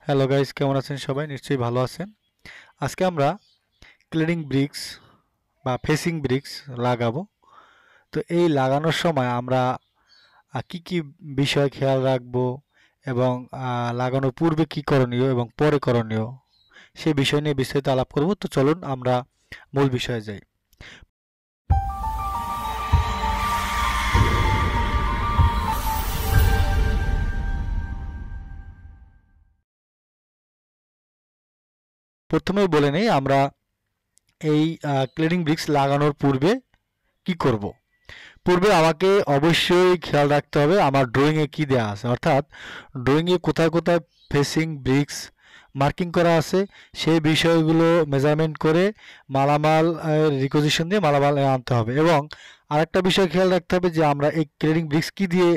Hello guys, কেমন আছেন সবাই? নিশ্চয়ই ভালো আছেন। আজকে আমরা ক্লিনিং ব্রিক্স বা ফেসিং ব্রিক্স লাগাবো। তো এই লাগানোর সময় আমরা কি কি বিষয় খেয়াল রাখবো এবং লাগানোর পূর্বে কি করণীয় এবং পরে করণীয় সেই বিষয় নিয়ে বিস্তারিত আলাপ করব। তো চলুন আমরা মূল বিষয়ে যাই। প্রথমেই বলে নেই আমরা এই ক্লিনিং ব্রিক্স লাগানোর পূর্বে কি করব। পূর্বে আমাকে অবশ্যই খেয়াল রাখতে হবে আমার ড্রয়িংয়ে কী দেওয়া আছে, অর্থাৎ ড্রয়িংয়ে কোথায় কোথায় ফেসিং ব্রিক্স মার্কিং করা আছে সেই বিষয়গুলো মেজারমেন্ট করে মালামাল রিকোজিশন দিয়ে মালামাল আনতে হবে। এবং আরেকটা বিষয় খেয়াল রাখতে হবে যে আমরা এই ক্লিনিং ব্রিক্স কী দিয়ে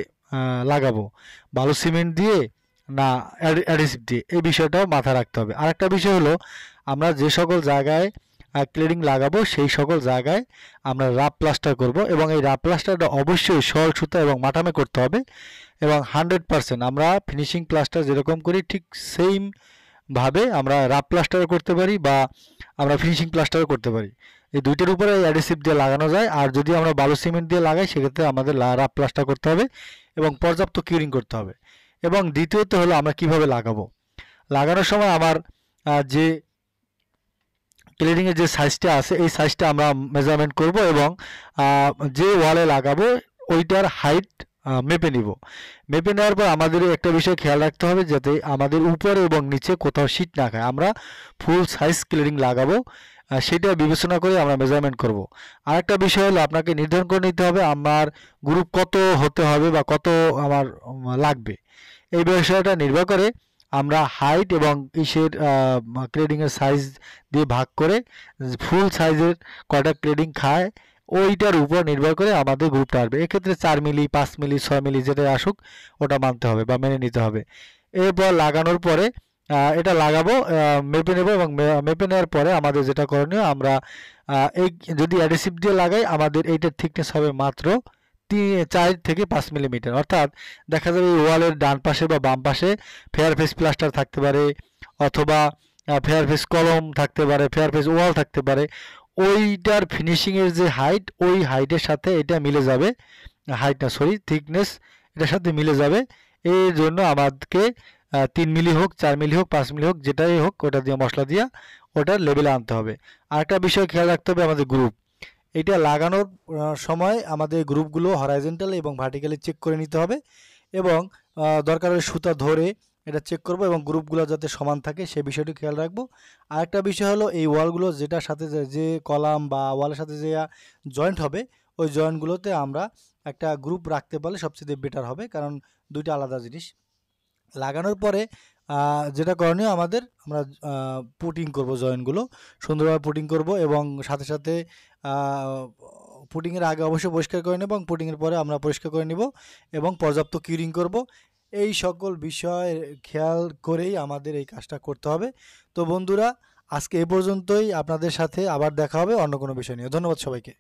লাগাবো, বালু সিমেন্ট দিয়ে না অ্যাডিসিভ দিয়ে, এই বিষয়টাও মাথায় রাখতে হবে। আরেকটা বিষয় হলো আমরা যে সকল জায়গায় ক্লিনিং লাগাবো সেই সকল জায়গায় আমরা রাপ প্লাস্টার করব এবং এই রাপ প্লাস্টারটা অবশ্যই সরল সুতা এবং মাটামে করতে হবে এবং 100% আমরা ফিনিশিং প্লাস্টার যেরকম করি ঠিক সেম ভাবে আমরা রাপ প্লাস্টারও করতে পারি বা আমরা ফিনিশিং প্লাস্টারও করতে পারি। এই দুইটার উপরে অ্যাডিসিভ দিয়ে লাগানো যায়। আর যদি আমরা বালু সিমেন্ট দিয়ে লাগাই সেক্ষেত্রে আমাদের রাপ প্লাস্টার করতে হবে এবং পর্যাপ্ত কিউরিং করতে হবে। এবং দ্বিতীয়ত হলো আমরা কিভাবে লাগাবো। লাগানোর সময় আমার যে ক্লিনিংয়ের যে সাইজটা আছে এই সাইজটা আমরা মেজারমেন্ট করব এবং যে ওয়ালে লাগাবো ওইটার হাইট মেপে নিব। মেপে নেওয়ার পর আমাদের একটা বিষয় খেয়াল রাখতে হবে যাতে আমাদের উপরে এবং নিচে কোথাও শীত না খায়। আমরা ফুল সাইজ ক্লিনিং লাগাবো, সেটা বিবেচনা করে আমরা মেজারমেন্ট করব। আরেকটা বিষয় হলো আপনাকে নির্ধারণ করে নিতে হবে আমার গ্রুপ কত হতে হবে বা কত আমার লাগবে। এই বিষয়টা নির্ভর করে আমরা হাইট এবং ইসের ক্লেডিংয়ের সাইজ দিয়ে ভাগ করে ফুল সাইজের কয়টা ক্লেডিং খায় ওইটার উপর নির্ভর করে আমাদের গ্রুপটা আসবে। এক্ষেত্রে 4 মিলি 5 মিলি 6 মিলি যেটা আসুক ওটা মানতে হবে বা মেনে নিতে হবে। এরপর লাগানোর পরে এটা লাগাবো, মেপে নেব এবং মেপে নেওয়ার পরে আমাদের যেটা করণীয় আমরা এই যদি অ্যাডিসিভ দিয়ে লাগাই আমাদের এইটার থিকনেস হবে মাত্র 4 থেকে 5 মিলিমিটার। অর্থাৎ দেখা যাবে এই ওয়ালের ডান পাশে বা বাম পাশে ফেয়ার ফেস প্লাস্টার থাকতে পারে অথবা ফেয়ার ফেস কলম থাকতে পারে, ফেয়ার ফেস ওয়াল থাকতে পারে। ওইটার ফিনিশিংয়ের যে হাইট ওই হাইটের সাথে এটা মিলে যাবে, হাইট না সরি থিকনেস এটার সাথে মিলে যাবে। এর জন্য আমাদেরকে 3 মিলি হোক 4 মিলি হোক 5 মিলি হোক যেটাই হোক ওটা দিয়ে মশলা দিয়ে ওটার লেভেলে আনতে হবে। আরেকটা বিষয় খেয়াল রাখতে হবে আমাদের গ্রুপ এটা লাগানোর সময় আমাদের গ্রুপগুলো হরাইজন্টাল এবং ভার্টিক্যালি চেক করে নিতে হবে এবং দরকার হলে সুতা ধরে এটা চেক করব এবং গ্রুপগুলো যাতে সমান থাকে সে বিষয়টি খেয়াল রাখবো। আরেকটা বিষয় হলো এই ওয়ালগুলো যেটার সাথে যে কলাম বা ওয়ালের সাথে যে জয়েন্ট হবে ওই জয়েন্টগুলোতে আমরা একটা গ্রুপ রাখতে পারলে সবচেয়ে বেটার হবে, কারণ দুইটা আলাদা জিনিস। লাগানোর পরে যেটা করণীয় আমাদের আমরা পুটিং করব, জয়েন্টগুলো সুন্দরভাবে পুটিং করব এবং সাথে সাথে পুটিংয়ের আগে অবশ্যই পরিষ্কার করে নেব এবং পুটিংয়ের পরে আমরা পরিষ্কার করে নেব এবং পর্যাপ্ত কিউরিং করব। এই সকল বিষয় খেয়াল করেই আমাদের এই কাজটা করতে হবে। তো বন্ধুরা আজকে এ পর্যন্তই, আপনাদের সাথে আবার দেখা হবে অন্য কোনো বিষয় নিয়ে। ধন্যবাদ সবাইকে।